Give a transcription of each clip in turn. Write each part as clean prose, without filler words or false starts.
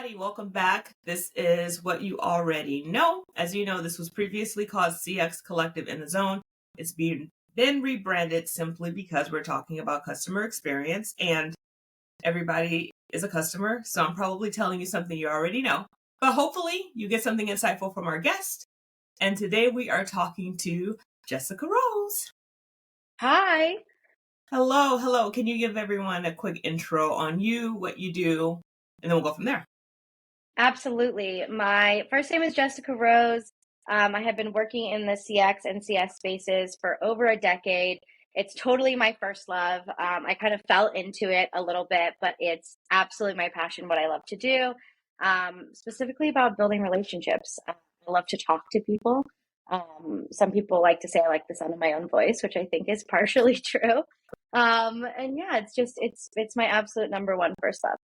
everybody. Welcome back. This is what you already know. As you know, this was previously called CX Collective in the Zone. It's been rebranded simply because we're talking about customer experience and everybody is a customer. So I'm probably telling you something you already know, but hopefully you get something insightful from our guest. And today we are talking to Jessica Rose. Hi. Hello. Can you give everyone a quick intro on you, what you do, and then we'll go from there? Absolutely. My first name is Jessica Rose. I have been working in the CX and CS spaces for over a decade. It's totally my first love. I kind of fell into it a little bit, but it's absolutely my passion, what I love to do, specifically about building relationships. I love to talk to people. Some people like to say I like the sound of my own voice, which I think is partially true. And yeah, it's my absolute number one first love.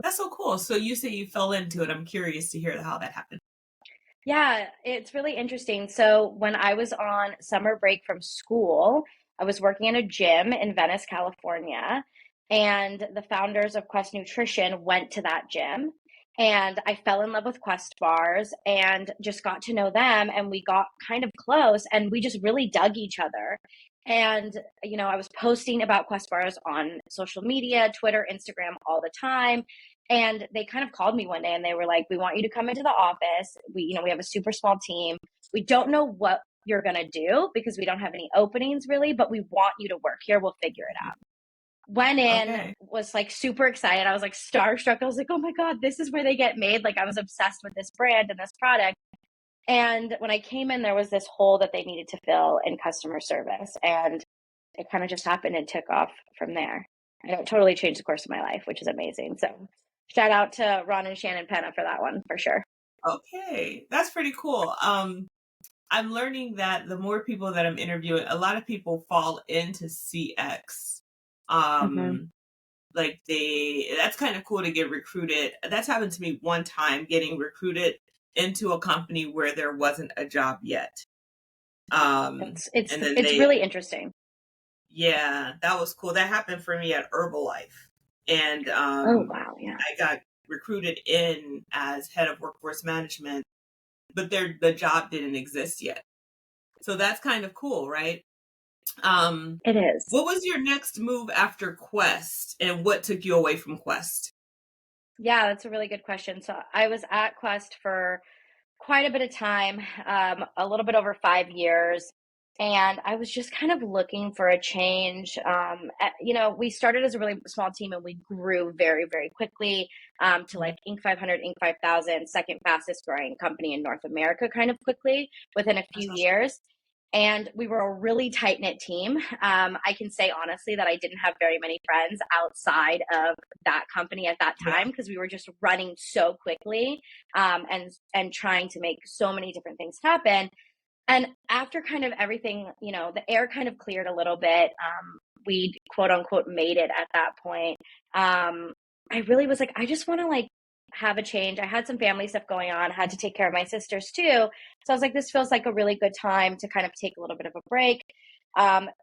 That's so cool. So you say you fell into it. I'm curious to hear how that happened. Yeah, it's really interesting. So when I was on summer break from school, I was working in a gym in Venice, California, and the founders of Quest Nutrition went to that gym. And I fell in love with Quest bars and just got to know them. And we got kind of close and we just really dug each other. And, I was posting about Quest bars on social media, Twitter, Instagram all the time. And they kind of called me one day and they were like, we want you to come into the office. We have a super small team. We don't know what you're going to do because we don't have any openings really, but we want you to work here. We'll figure it out. Went in, Okay. was like super excited. I was like starstruck. I was like, oh my God, this is where they get made. Like I was obsessed with this brand and this product. And when I came in, there was this hole that they needed to fill in customer service. And it kind of just happened and took off from there. And it totally changed the course of my life, which is amazing. So shout out to Ron and Shannon Penna for that one, for sure. Okay. That's pretty cool. I'm learning that the more people that I'm interviewing, a lot of people fall into CX. Mm-hmm. That's kind of cool to get recruited. That's happened to me one time, getting recruited into a company where there wasn't a job yet. And then It's really interesting. yeah, that was cool. That happened for me at Herbalife. And Oh wow, yeah. I got recruited in as head of workforce management, but the job didn't exist yet. So that's kind of cool, right? It is. What was your next move after Quest, and what took you away from Quest? Yeah, that's a really good question. So I was at Quest for quite a bit of time, a little bit over 5 years. And I was just kind of looking for a change. We started as a really small team and we grew very, very quickly to like Inc. 500, Inc. 5000, second fastest growing company in North America, kind of quickly within a That's few awesome. years. And we were a really tight knit team. I can say honestly that I didn't have very many friends outside of that company at that Yeah. time because we were just running so quickly and trying to make so many different things happen. And after kind of everything, the air kind of cleared a little bit. We quote unquote made it at that point. I really was like, I just want to like have a change. I had some family stuff going on, had to take care of my sisters too. So I was like, this feels like a really good time to kind of take a little bit of a break.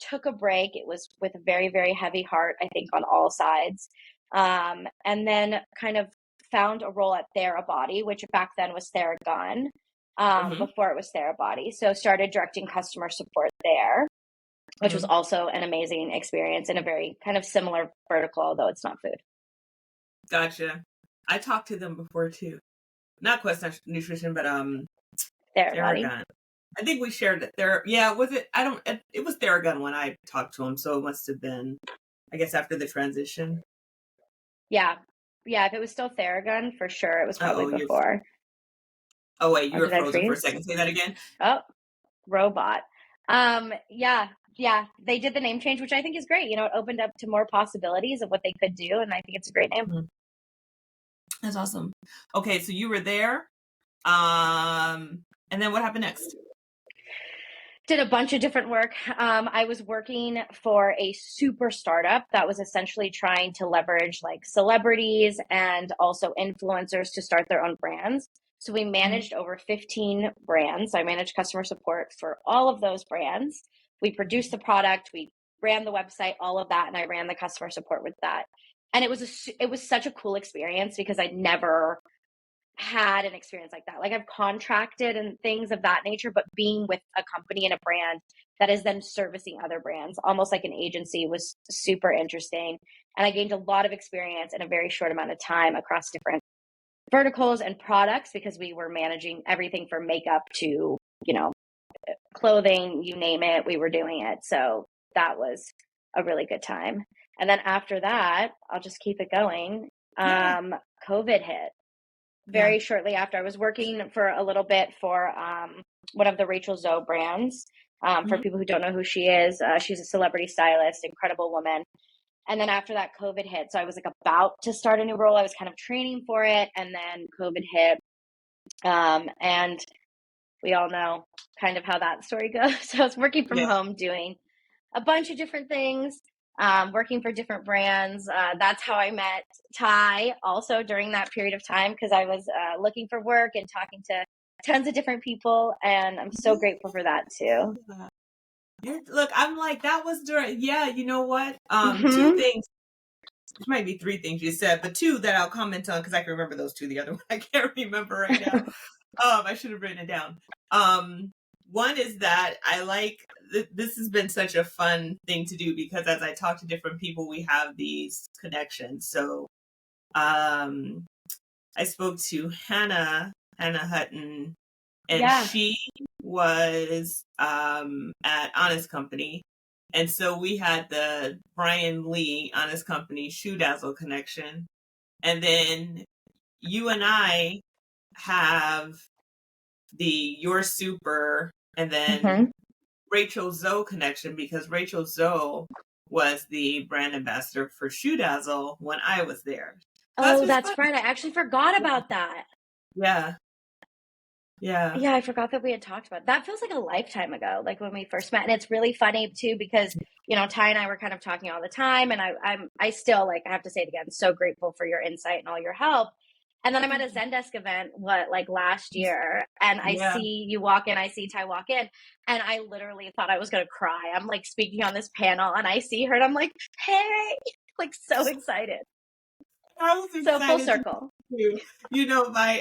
Took a break. It was with a very, very heavy heart, I think, on all sides. And then kind of found a role at Therabody, which back then was Theragun, Hmm. before it was Therabody. So started directing customer support there, which was Hmm. also an amazing experience in a very kind of similar vertical, although it's not food. Gotcha. I talked to them before too. Not Quest Nutrition, but Therabody. Theragun. I think we shared it there. Yeah, was it? I don't. It was Theragun when I talked to him, so it must have been, I guess, after the transition. Yeah. Yeah. If it was still Theragun, for sure, it was probably Oh, before. oh wait, Oh, you were did I frozen for a freeze? second. Say that again. Oh, robot. Yeah. Yeah. They did the name change, which I think is great. It opened up to more possibilities of what they could do. And I think it's a great name. Mhm. That's awesome. Okay, so you were there, and then what happened next? Did a bunch of different work. I was working for a super startup that was essentially trying to leverage like celebrities and also influencers to start their own brands. So we Mhm. managed over 15 brands. I managed customer support for all of those brands. We produced the product, we ran the website, all of that, and I ran the customer support with that. And it was such a cool experience because I'd never had an experience like that. Like I've contracted and things of that nature, but being with a company and a brand that is then servicing other brands, almost like an agency, was super interesting. And I gained a lot of experience in a very short amount of time across different verticals and products because we were managing everything from makeup to, you know, clothing, you name it, we were doing it. So that was a really good time. And then after that, I'll just keep it going. Yeah. COVID hit Yeah. very shortly after. I was working for a little bit for one of the Rachel Zoe brands. For Mhm. people who don't know who she is, she's a celebrity stylist, incredible woman. And then after that, COVID hit. So I was like about to start a new role. I was kind of training for it. And then COVID hit. And we all know kind of how that story goes. So I was working from Yeah. home doing a bunch of different things, working for different brands. That's how I met Ty also during that period of time because I was looking for work and talking to tons of different people. And I'm so grateful for that too. Yeah. Look, I'm like, that was during, yeah, you know what? Two Hmm. things, which might be three things you said, but two that I'll comment on because I can remember those two. The other one I can't remember right now. I should have written it down. Um, One is that I like this has been such a fun thing to do because as I talk to different people, we have these connections. So, um, I spoke to Hannah Hutton, and Yeah. she was at Honest Company. And so we had the Brian Lee Honest Company Shoe Dazzle connection. And then you and I have the Your Super and then Hmm. Rachel Zoe connection because Rachel Zoe was the brand ambassador for Shoe Dazzle when I was there. So that's Oh, what's that's fun. right. I actually forgot about that. Yeah. Yeah. Yeah, I forgot that we had talked about it. That. Feels like a lifetime ago, like when we first met. And it's really funny too because Ty and I were kind of talking all the time, and I still like I have to say it again, so grateful for your insight and all your help. And then I'm at a Zendesk event, like last year, and I Yeah. see you walk in, I see Ty walk in, and I literally thought I was gonna cry. I'm like speaking on this panel, and I see her, and I'm like, hey, like so excited. I was So full excited to circle. you.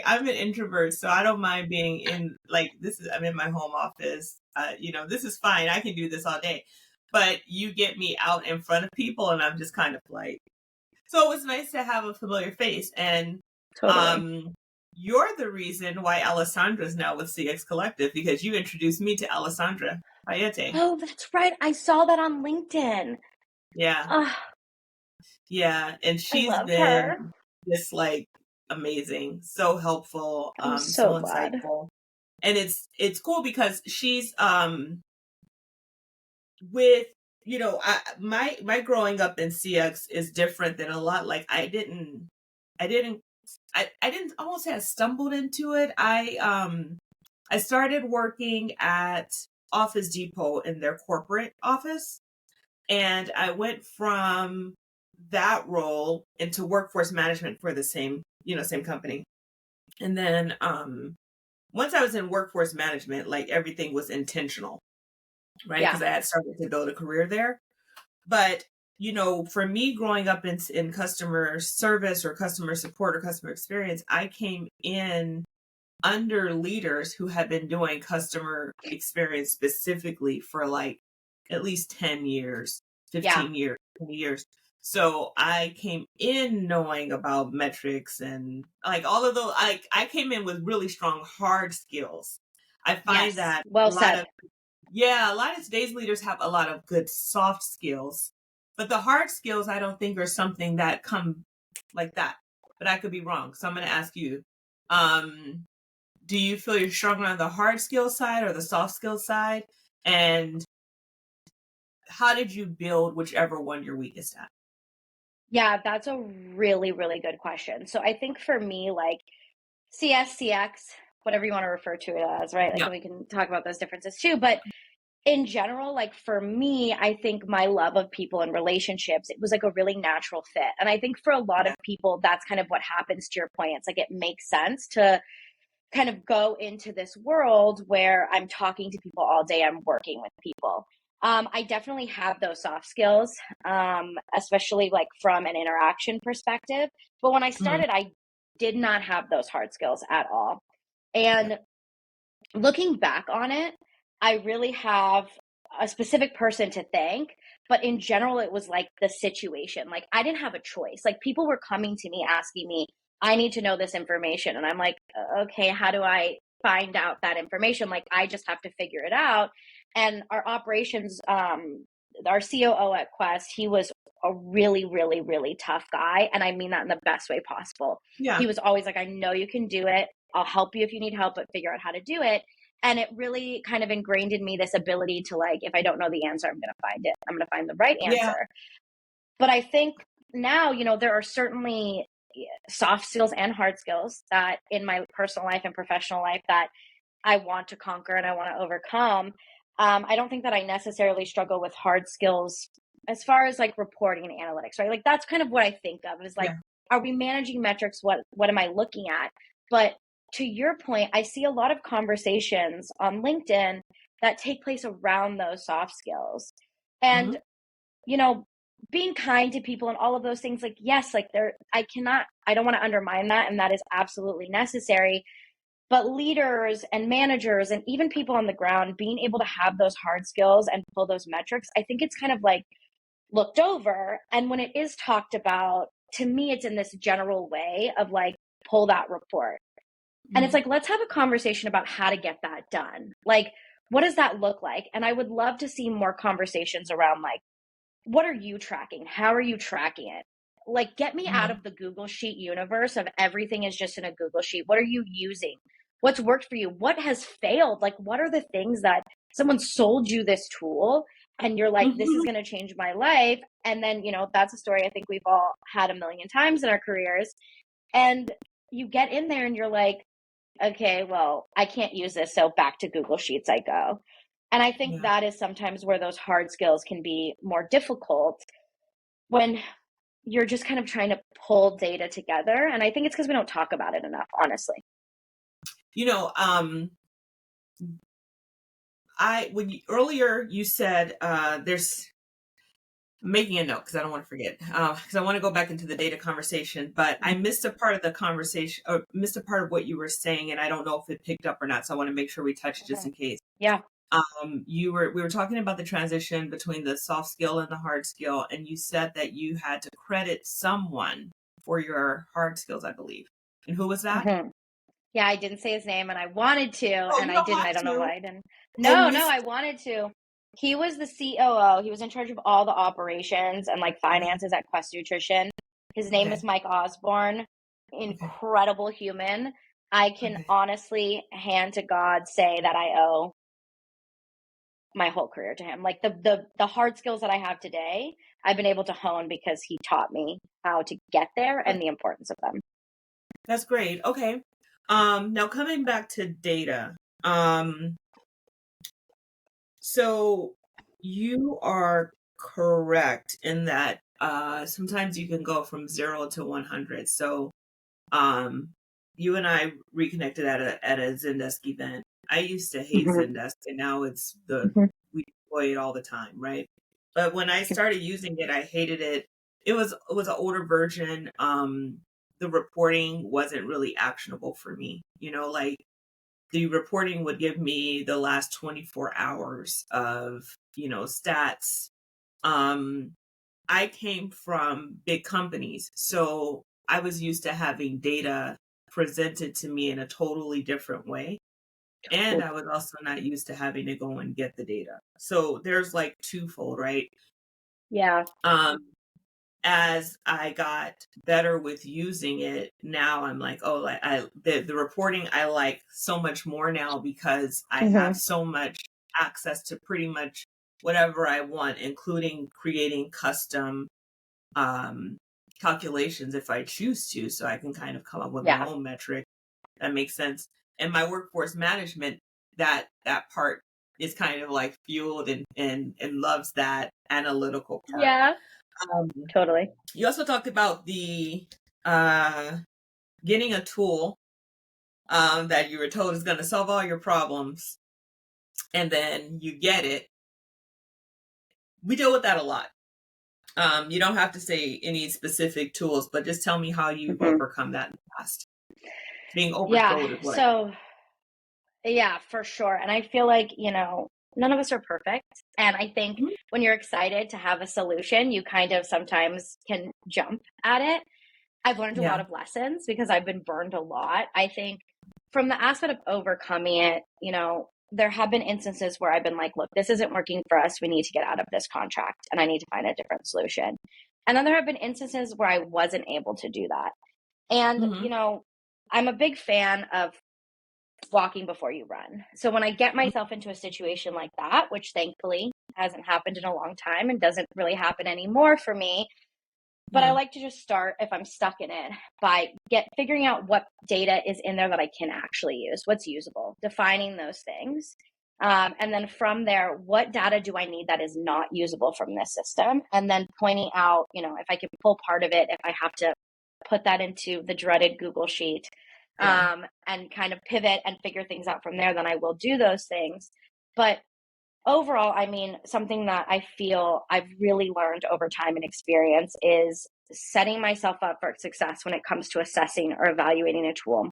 I'm an introvert, so I don't mind being in like this is I'm in my home office. This is fine. I can do this all day. But you get me out in front of people and I'm just kind of like so it was nice to have a familiar face. And Totally. um you're the reason why Alessandra's now with CX Collective because you introduced me to Alessandra Paete. Oh, that's right. I saw that on LinkedIn. Yeah. Oh, Yeah. And I she's loved her. been just like amazing, so helpful, I'm so so glad. insightful. And it's cool because she's with my growing up in CX is different than a lot like I didn't I won't say I stumbled into it. I started working at Office Depot in their corporate office and I went from that role into workforce management for the same company. And then once I was in workforce management, like everything was intentional, right? Yeah. Because I had started to build a career there. But for me growing up in customer service or customer support or customer experience, I came in under leaders who had been doing customer experience specifically for like at least 10 years, Yeah. 15 years, 20 years. So I came in knowing about metrics and like all of those. I came in with really strong hard skills. I find Yes. that Well said. a lot of today's leaders have a lot of good soft skills, but the hard skills I don't think are something that come like that. But I could be wrong. So I'm going to ask you, um, do you feel you're stronger on the hard skill side or the soft skill side? And how did you build whichever one you're weakest at? Yeah, that's a really, really good question. So I think for me, like CX, whatever you want to refer to it as, right? Like, Yeah. and we can talk about those differences too. But in general, like for me, I think my love of people and relationships, it was like a really natural fit. And I think for a lot of Yeah. people, that's kind of what happens to your point. It's like it makes sense to kind of go into this world where I'm talking to people all day, I'm working with people. I definitely have those soft skills, especially like from an interaction perspective. But when I Mhm. started, I did not have those hard skills at all. And looking back on it, I really have a specific person to thank, but in general, it was like the situation. Like, I didn't have a choice. Like, people were coming to me asking me, I need to know this information. And I'm like, okay, how do I find out that information? Like, I just have to figure it out. And our operations, our COO at Quest, he was a really, really, really tough guy. And I mean that in the best way possible. Yeah. He was always like, I know you can do it. I'll help you if you need help, but figure out how to do it. And it really kind of ingrained in me this ability to, like, if I don't know the answer, I'm going to find it. I'm going to find the right Yeah. answer. But I think now, there are certainly soft skills and hard skills that in my personal life and professional life that I want to conquer and I want to overcome. I don't think that I necessarily struggle with hard skills as far as like reporting and analytics, right? Like, that's kind of what I think of is like, are we managing metrics? What am I looking at? But to your point, I see a lot of conversations on LinkedIn that take place around those soft skills. And, being kind to people and all of those things, like, yes, like I don't want to undermine that. And that is absolutely necessary. But leaders and managers and even people on the ground being able to have those hard skills and pull those metrics, I think it's kind of like looked over. And when it is talked about, to me, it's in this general way of like, pull that report. And it's like, let's have a conversation about how to get that done. Like, what does that look like? And I would love to see more conversations around like, what are you tracking? How are you tracking it? Like, get me out of the Google Sheet universe of everything is just in a Google Sheet. What are you using? What's worked for you? What has failed? Like, what are the things that someone sold you this tool and you're like, this is going to change my life? And then, that's a story I think we've all had a million times in our careers. And you get in there and you're like, okay, well, I can't use this. So back to Google Sheets I go. And I think that is sometimes where those hard skills can be more difficult when you're just kind of trying to pull data together. And I think it's because we don't talk about it enough, honestly. Earlier you said there's making a note because I don't want to forget because I want to go back into the data conversation, but I missed a part of the conversation or missed a part of what you were saying, and I don't know if it picked up or not. So I want to make sure we touch it just in case. Yeah. We were talking about the transition between the soft skill and the hard skill, and you said that you had to credit someone for your hard skills, I believe. And who was that? Yeah, I didn't say his name, and I wanted to, and I didn't. I don't know why I didn't. No, I wanted to. He was the COO. He was in charge of all the operations and like finances at Quest Nutrition. His name is Mike Osborne. Incredible human. I can honestly, hand to God, say that I owe my whole career to him. Like the hard skills that I have today, I've been able to hone because he taught me how to get there and the importance of them. That's great. Okay. Now coming back to data. So you are correct in that sometimes you can go from 0 to 100. So you and I reconnected at a Zendesk event. I used to hate Zendesk, and now we deploy it all the time, right? But when I started using it, I hated it. It was an older version. The reporting wasn't really actionable for me. Like the reporting would give me the last 24 hours of, stats. I came from big companies, so I was used to having data presented to me in a totally different way. And I was also not used to having to go and get the data. So there's like twofold, right? Yeah. As I got better with using it, now I'm like, oh, like the reporting I like so much more now because I have so much access to pretty much whatever I want, including creating custom calculations if I choose to, so I can kind of come up with my own metric that makes sense. And my workforce management, that part is kind of like fueled and loves that analytical part. Yeah. Totally. You also talked about the getting a tool that you were told is going to solve all your problems, and then you get it. We deal with that a lot. You don't have to say any specific tools, but just tell me how you've overcome that in the past. Being Yeah. oversold is what I So, yeah, for sure. And I feel like, none of us are perfect. And I think mean. when you're excited to have a solution, you kind of sometimes can jump at it. I've learned a lot Yeah. of lessons because I've been burned a lot. I think from the aspect of overcoming it, there have been instances where I've been like, look, this isn't working for us. We need to get out of this contract and I need to find a different solution. And then there have been instances where I wasn't able to do that. And, Hmm. I'm a big fan of walking before you run. So when I get myself into a situation like that, which thankfully hasn't happened in a long time and doesn't really happen anymore for me, but I Yeah. like to just start if I'm stuck in it by figuring out what data is in there that I can actually use, what's usable, defining those things. And then from there, what data do I need that is not usable from this system? And then pointing out, if I can pull part of it, if I have to put that into the dreaded Google Sheet, Yeah. and kind of pivot and figure things out from there, then I will do those things. But overall, I mean, something that I feel I've really learned over time and experience is setting myself up for success when it comes to assessing or evaluating a tool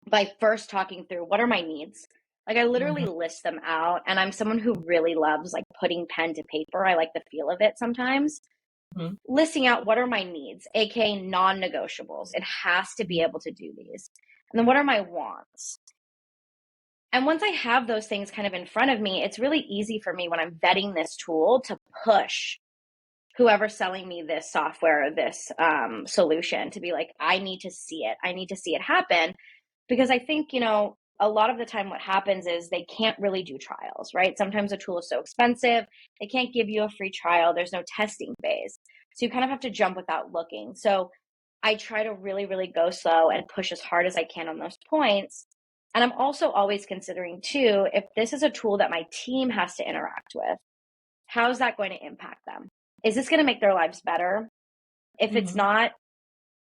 by first talking through what are my needs. Like I literally Hmm. list them out, and I'm someone who really loves like putting pen to paper. I like the feel of it sometimes. Hmm. Listing out what are my needs, aka non-negotiables. It has to be able to do these. And then what are my wants? And once I have those things kind of in front of me, it's really easy for me when I'm vetting this tool to push whoever's selling me this software or this solution to be like, I need to see it. I need to see it happen. Because I think, a lot of the time what happens is they can't really do trials, right? Sometimes a tool is so expensive, they can't give you a free trial. There's no testing phase. So you kind of have to jump without looking. So I try to really, really go slow and push as hard as I can on those points. And I'm also always considering too, if this is a tool that my team has to interact with, how's that going to impact them? Is this going to make their lives better? If it's Hmm. not,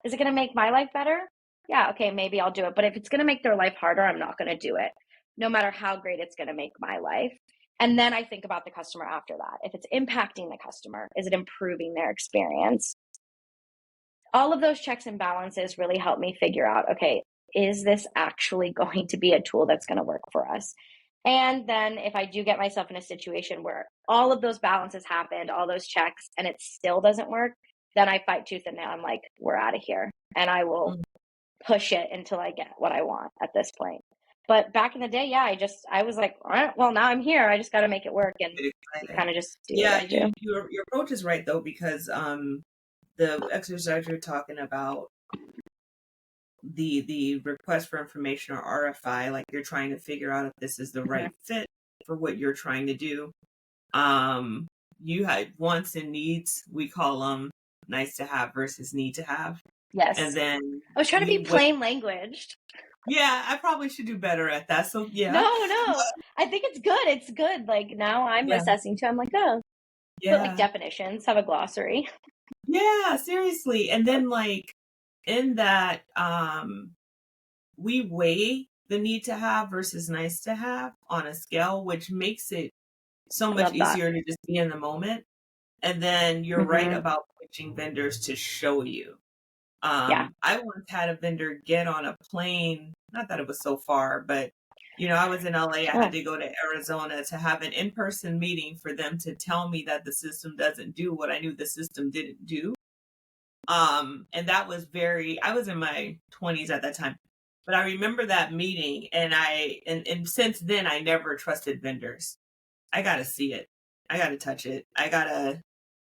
is it going to make my life better? Yeah, okay, maybe I'll do it. But if it's going to make their life harder, I'm not going to do it, no matter how great it's going to make my life. And then I think about the customer after that. If it's impacting the customer, is it improving their experience? All of those checks and balances really help me figure out, okay, is this actually going to be a tool that's going to work for us? And then if I do get myself in a situation where all of those balances happened, all those checks, and it still doesn't work, then I fight tooth and nail. I'm like, we're out of here. And I will push it until I get what I want at this point. But back in the day, yeah, I was like, all right, well, now I'm here. I just got to make it work. And you Exciting. kind of just do what you Yeah, have to. your approach is right though, because the exercise you're talking about, the request for information or RFI, like you're trying to figure out if this is the Mhm. right fit for what you're trying to do. Um, you had wants and needs, we call them nice to have versus need to have. And Yes. then I was trying to be you what plain languaged. yeah, I probably should do better at that. So No, yeah. no. I think it's good. It's good. Like now I'm Yeah. assessing too. I'm like, oh, put like Yeah. definitions, have a glossary. Yeah, seriously. And then like in that we weigh the need to have versus nice to have on a scale, which makes it so I much love that. easier to just be in the moment. And then you're right Hmm. about pitching vendors to show you. Yeah. I once had a vendor get on a plane, not that it was so far, but I was in LA. I had Oh, to go to Arizona to have an in-person meeting for them to tell me that the system doesn't do what I knew the system didn't do. And that was I was in my 20s at that time. But I remember that meeting and since then I never trusted vendors. I gotta see it. I gotta touch it. I gotta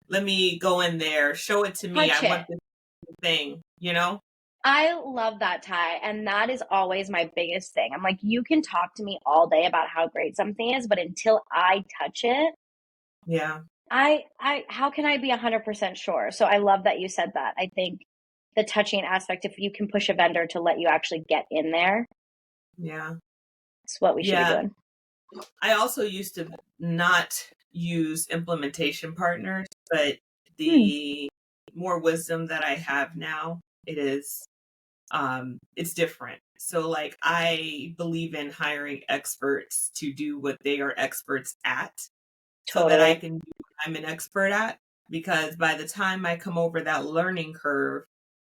let me go in there, show it to me. I touch want it. this thing. I love that, Ty. And that is always my biggest thing. I'm like, you can talk to me all day about how great something is, but until I touch it, Yeah. how can I be 100% sure? So I love that you said that. I think the touching aspect, if you can push a vendor to let you actually get in there, Yeah. it's what we should be Yeah. doing. I also used to not use implementation partners, but Hmm, the more wisdom that I have now, it's different. So like I believe in hiring experts to do what they are experts at so that I totally. can do what I'm an expert at, because by the time I come over that learning curve,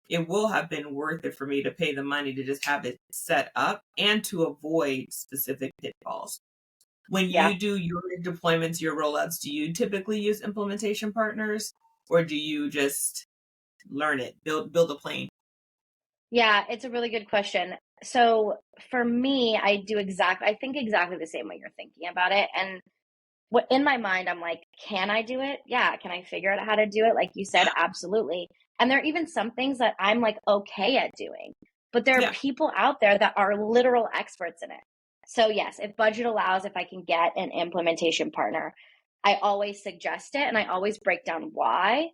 it will have been worth it for me to pay the money to just have it set up and to avoid specific pitfalls. When Yeah. you do your deployments, your rollouts, do you typically use implementation partners, or do you just learn it, build a plane? Yeah, it's a really good question. So for me, I think exactly the same way you're thinking about it. And what in my mind, I'm like, can I do it? Yeah. Can I figure out how to do it? Like you said, Yeah, absolutely. And there are even some things that I'm like okay at doing, but there are yeah, people out there that are literal experts in it. So yes, if budget allows, if I can get an implementation partner, I always suggest it and I always break down why.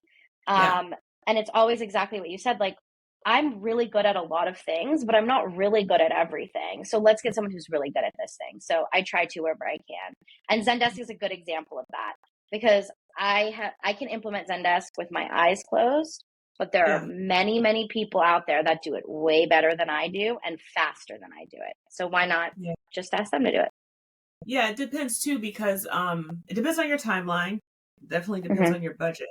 yeah, Um, and it's always exactly what you said. Like I'm really good at a lot of things, but I'm not really good at everything. So let's get someone who's really good at this thing. So I try to wherever I can. And Zendesk is a good example of that because I can implement Zendesk with my eyes closed, but there are yeah, many people out there that do it way better than I do and faster than I do it. So why not yeah. just ask them to do it? Yeah, it depends too because it depends on your timeline. Definitely depends Hmm. on your budget.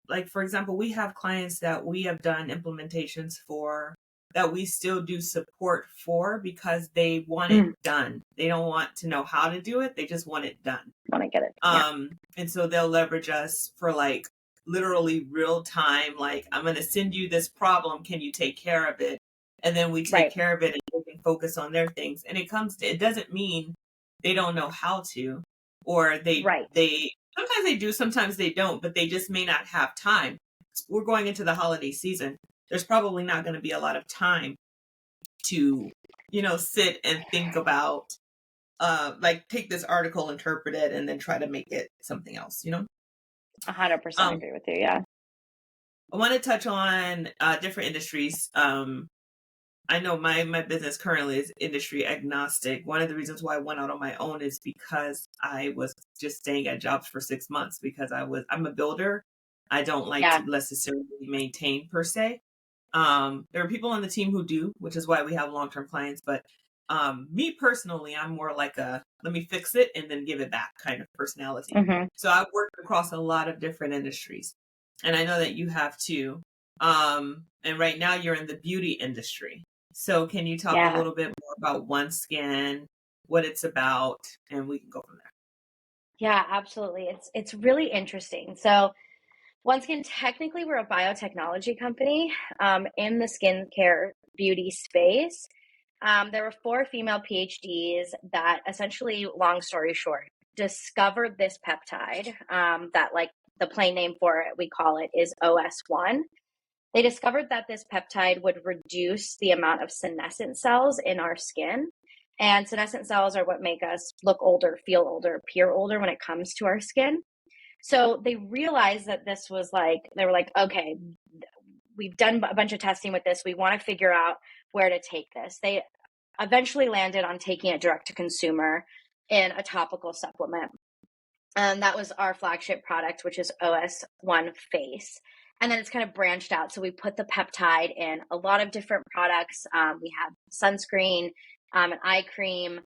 Like for example, we have clients that we have done implementations for that we still do support for because they want it Mm, done. They don't want to know how to do it, they just want it done. want to get it? Yeah. And so they'll leverage us for like literally real time, like, I'm going to send you this problem. Can you take care of it? And then we take Right. care of it and they can focus on their things. And it doesn't mean they don't know how to, or Right. sometimes they do, sometimes they don't, but they just may not have time. We're going into the holiday season. There's probably not going to be a lot of time to, sit and think about like take this article, interpret it, and then try to make it something else. 100% um agree with you. Yeah. I want to touch on different industries. I know my business currently is industry agnostic. One of the reasons why I went out on my own is because I was just staying at jobs for 6 months because I'm a builder. I don't like Yeah. to necessarily maintain per se. There are people on the team who do, which is why we have long-term clients. But me personally, I'm more like a let me fix it and then give it back kind of personality. Hmm. So I've worked across a lot of different industries, and I know that you have too. And right now you're in the beauty industry. So can you talk a Yeah. little bit more about OneSkin, what it's about, and we can go from there. Yeah, absolutely. It's really interesting. So OneSkin, technically, we're a biotechnology company in the skincare beauty space. There were four female PhDs that essentially, long story short, discovered this peptide that, like, the plain name for it, we call it, is OS1. They discovered that this peptide would reduce the amount of senescent cells in our skin. And senescent cells are what make us look older, feel older, appear older when it comes to our skin. So they realized that this was like, they were like, okay, we've done a bunch of testing with this. We want to figure out where to take this. They eventually landed on taking it direct to consumer in a topical supplement. And that was our flagship product, which is OS1 Face. And then it's kind of branched out. So we put the peptide in a lot of different products. We have sunscreen, an eye cream,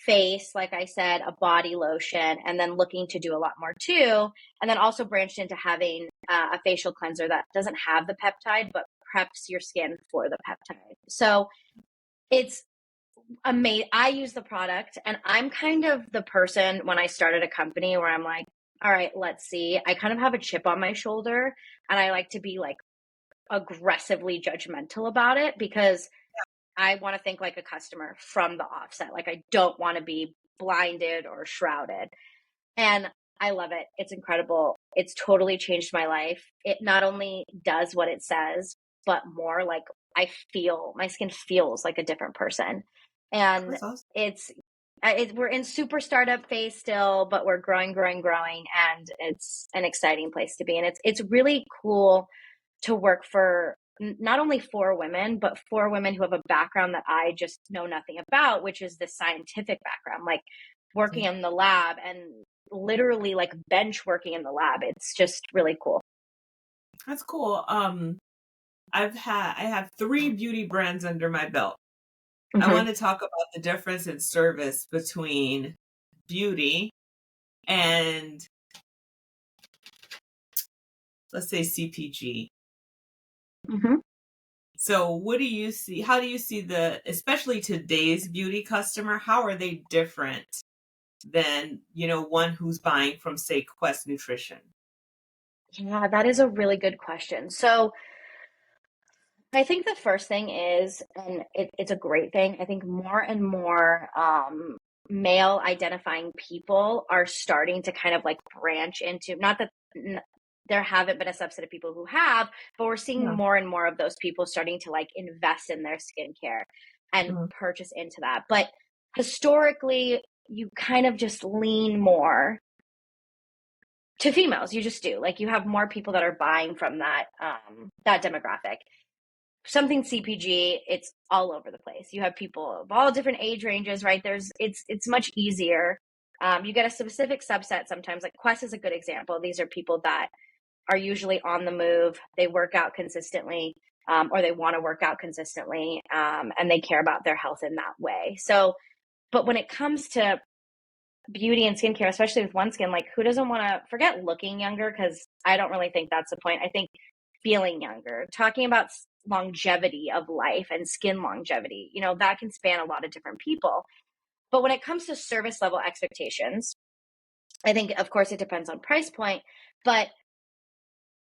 face, like I said, a body lotion, and then looking to do a lot more too. And then also branched into having a facial cleanser that doesn't have the peptide, but preps your skin for the peptide. So it's amazing. I use the product, and I'm kind of the person when I started a company where I'm like, all right, let's see. I kind of have a chip on my shoulder, and I like to be like aggressively judgmental about it because I want to think like a customer from the offset. Like I don't want to be blinded or shrouded. And I love it. It's incredible. It's totally changed my life. It not only does what it says, but more like my skin feels like a different person. And That's awesome. it's, we're in super startup phase still, but we're growing, and it's an exciting place to be. And it's really cool to work for not only for women, but for women who have a background that I just know nothing about, which is the scientific background, like working in the lab and literally like bench working in the lab. It's just really cool. That's cool. I have three beauty brands under my belt. I Hmm. want to talk about the difference in service between beauty and, let's say, CPG. Hmm. So what do you see? How do you see especially today's beauty customer, how are they different than, one who's buying from, say, Quest Nutrition? Yeah, that is a really good question. So I think the first thing is, and it's a great thing, I think more and more male identifying people are starting to kind of like branch into, not that there haven't been a subset of people who have, but we're seeing Yeah. more and more of those people starting to like invest in their skincare and Mhm. purchase into that. But historically, you kind of just lean more to females. You just do. Like you have more people that are buying from that demographic. Something CPG, it's all over the place. You have people of all different age ranges, right? It's much easier. You get a specific subset sometimes. Like Quest is a good example. These are people that are usually on the move. They work out consistently, or they want to work out consistently, and they care about their health in that way. So, but when it comes to beauty and skincare, especially with OneSkin, like who doesn't want to forget looking younger? Because I don't really think that's the point. I think feeling younger, talking about longevity of life and skin longevity, that can span a lot of different people. But when it comes to service level expectations, I think, of course, it depends on price point, but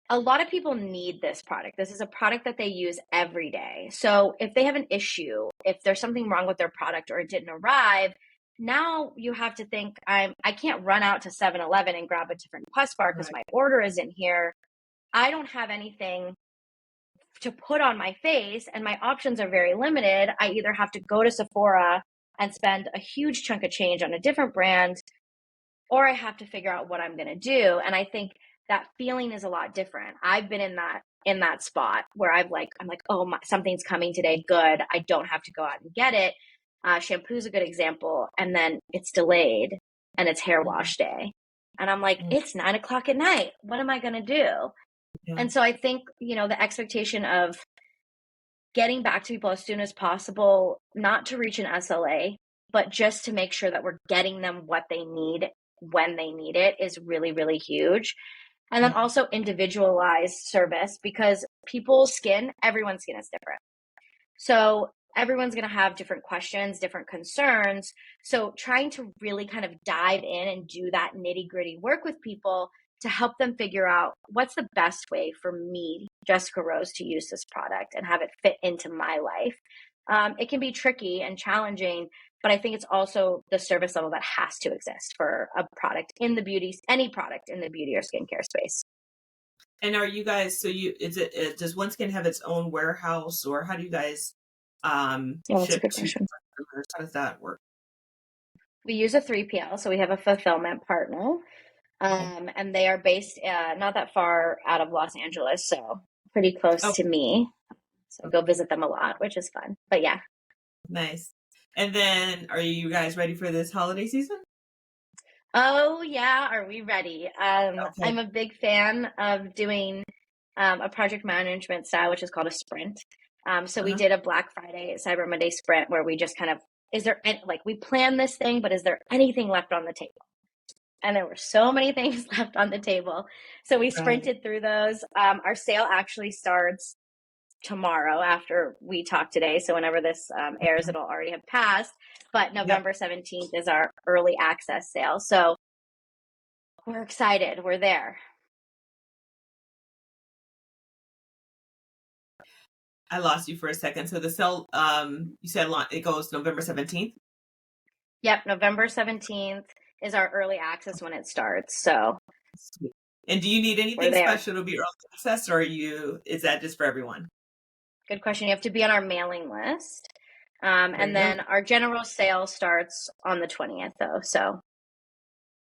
a lot of people need this product. This is a product that they use every day. So if they have an issue, if there's something wrong with their product or it didn't arrive, now you have to think, I can't run out to 7-Eleven and grab a different Quest bar because Right. my order isn't here. I don't have anything to put on my face and my options are very limited. I either have to go to Sephora and spend a huge chunk of change on a different brand, or I have to figure out what I'm going to do. And I think that feeling is a lot different. I've been in that spot where I'm like, oh, something's coming today. Good. I don't have to go out and get it. Shampoo is a good example. And then it's delayed and it's hair Mhm. wash day. And I'm like, Mhm. it's 9 o'clock at night. What am I going to do? Yeah. And so I think, the expectation of getting back to people as soon as possible, not to reach an SLA, but just to make sure that we're getting them what they need when they need it is really, really huge. And then Mhm. also individualized service, because everyone's skin is different. So everyone's going to have different questions, different concerns. So trying to really kind of dive in and do that nitty gritty work with people to help them figure out what's the best way for me, Jessica Rose, to use this product and have it fit into my life. It can be tricky and challenging, but I think it's also the service level that has to exist for a product in the beauty, any product in the beauty or skincare space. And are you guys, so does OneSkin have its own warehouse, or how do you guys Yeah, that's a ship good to question. customers? How does that work? We use a 3PL, so we have a fulfillment partner. Okay. And they are based not that far out of Los Angeles, so pretty close Oh, to me. So I go visit them a lot, which is fun. But yeah. nice. And then are you guys ready for this holiday season? Oh yeah, are we ready? Okay. I'm a big fan of doing a project management style, which is called a sprint. So we Uh-huh. did a Black Friday, Cyber Monday sprint where we just kind of, we plan this thing, but is there anything left on the table? And there were so many things left on the table. So we Right. sprinted through those. Our sale actually starts tomorrow after we talk today. So whenever this airs, it'll already have passed. But Yep. November 17th is our early access sale. So we're excited. We're there. I lost you for a second. So the sale, you said it goes November 17th? Yep. November 17th is our early access when it starts. So Sweet. And do you need we're anything there. special to be early access, or is that just for everyone? Good question. You have to be on our mailing list. There And you go. then our general sale starts on the 20th, though. So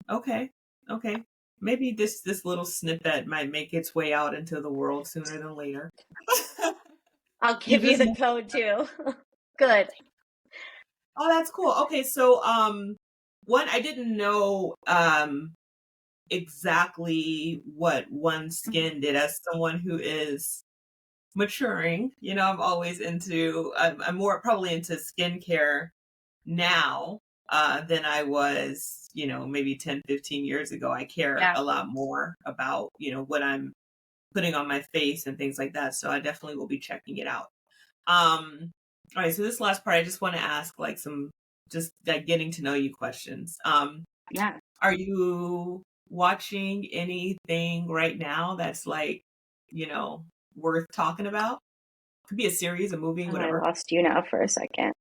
Okay. Okay. Maybe this little snippet might make its way out into the world sooner than later. I'll You give you just the code too. Good. Oh, that's cool. Okay, so one, I didn't know exactly what OneSkin did. As someone who is maturing, I'm more probably into skincare now than I was, maybe 10, 15 years ago. I care Yeah. a lot more about, what I'm putting on my face and things like that. So I definitely will be checking it out. All right, so this last part, I just want to ask like some just like getting to know you questions. Yeah. Are you watching anything right now that's like, you know, worth talking about? Could be a series, a movie, Oh, I whatever. lost you now for a second.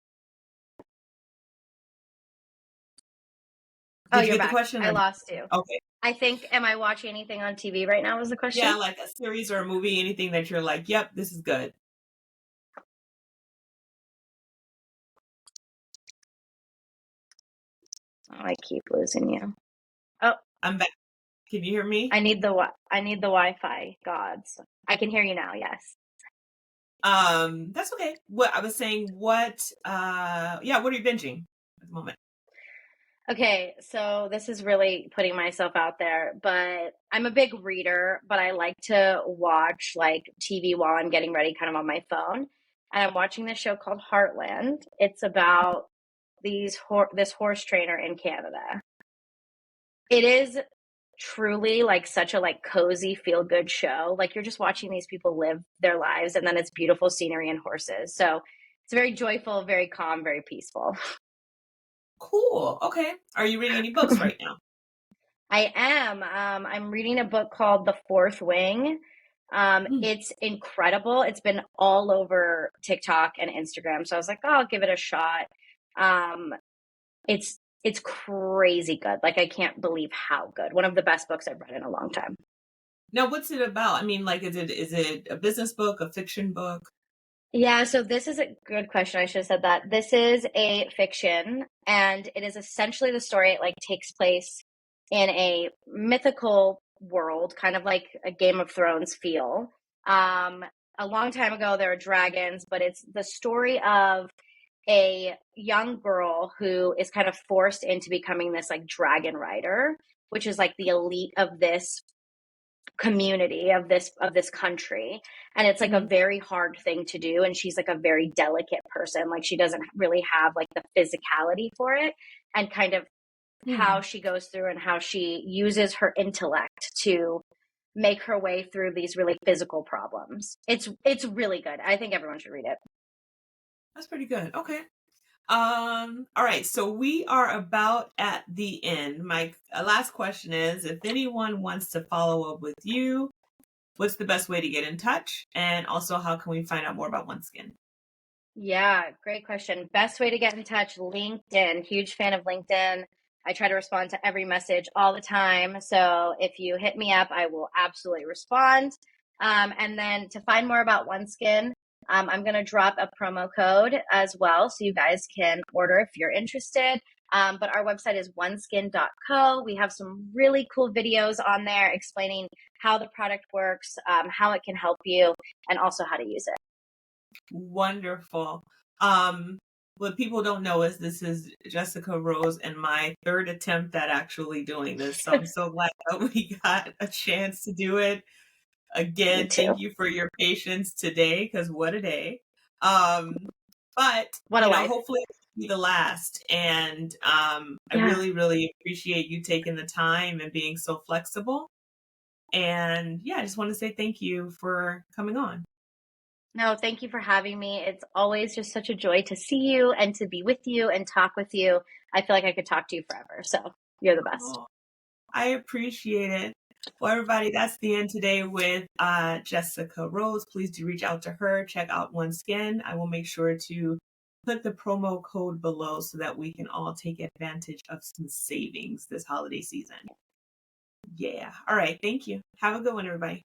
Oh, Did you you're get the back. question I or lost you. okay. I think, am I watching anything on TV right now was the Yeah, question? like a series or a movie, anything that you're like, yep, this is good. Oh, I keep losing you. Oh, I'm back. Can you hear me? I need the Wi-Fi gods. I can hear you now. Yes. That's okay. What I was saying, yeah, what are you binging at the moment? Okay, so this is really putting myself out there, but I'm a big reader, but I like to watch like TV while I'm getting ready, kind of on my phone. And I'm watching this show called Heartland. It's about this horse trainer in Canada. It is truly like such a like cozy feel good show. Like you're just watching these people live their lives, and then it's beautiful scenery and horses. So it's very joyful, very calm, very peaceful. Cool. Okay. Are you reading any books right now? I am. I'm reading a book called The Fourth Wing. Mm. It's incredible. It's been all over TikTok and Instagram, so I was like, oh, I'll give it a shot. Um, it's crazy good. Like I can't believe how good. One of the best books I've read in a long time. Now, what's it about? I mean, like, is it a business book, a fiction book? Yeah, so this is a good question. I should have said that. This is a fiction, and it is essentially the story. It like takes place in a mythical world, kind of like a Game of Thrones feel. Um, a long time ago, there were dragons, but it's the story of a young girl who is kind of forced into becoming this like dragon rider, which is like the elite of this community of this country, and it's like a Hmm. very hard thing to do, and she's like a very delicate person, like she doesn't really have like the physicality for it, and kind of how Hmm. she goes through and how she uses her intellect to make her way through these really physical problems. It's really good. I think everyone should read it. That's pretty good. Okay. All right. So we are about at the end. My last question is, if anyone wants to follow up with you, what's the best way to get in touch? And also, how can we find out more about OneSkin? Yeah, great question. Best way to get in touch, LinkedIn. Huge fan of LinkedIn. I try to respond to every message all the time. So if you hit me up, I will absolutely respond. And then to find more about OneSkin, I'm going to drop a promo code as well, so you guys can order if you're interested. But our website is oneskin.co. We have some really cool videos on there explaining how the product works, how it can help you, and also how to use it. Wonderful. What people don't know is this is Jessica Rose and my third attempt at actually doing this. So I'm so glad that we got a chance to do it. Me Again, too. thank you for your patience today, because what a day. Um, but What a life. hopefully it'll be the last. And I Yeah. really, really appreciate you taking the time and being so flexible. And yeah, I just want to say thank you for coming on. No, thank you for having me. It's always just such a joy to see you and to be with you and talk with you. I feel like I could talk to you forever. So you're the best. Oh, I appreciate it. Well, everybody, that's the end today with Jessica Rose. Please do reach out to her. Check out OneSkin. I will make sure to put the promo code below so that we can all take advantage of some savings this holiday season. Yeah. All right. Thank you. Have a good one, everybody.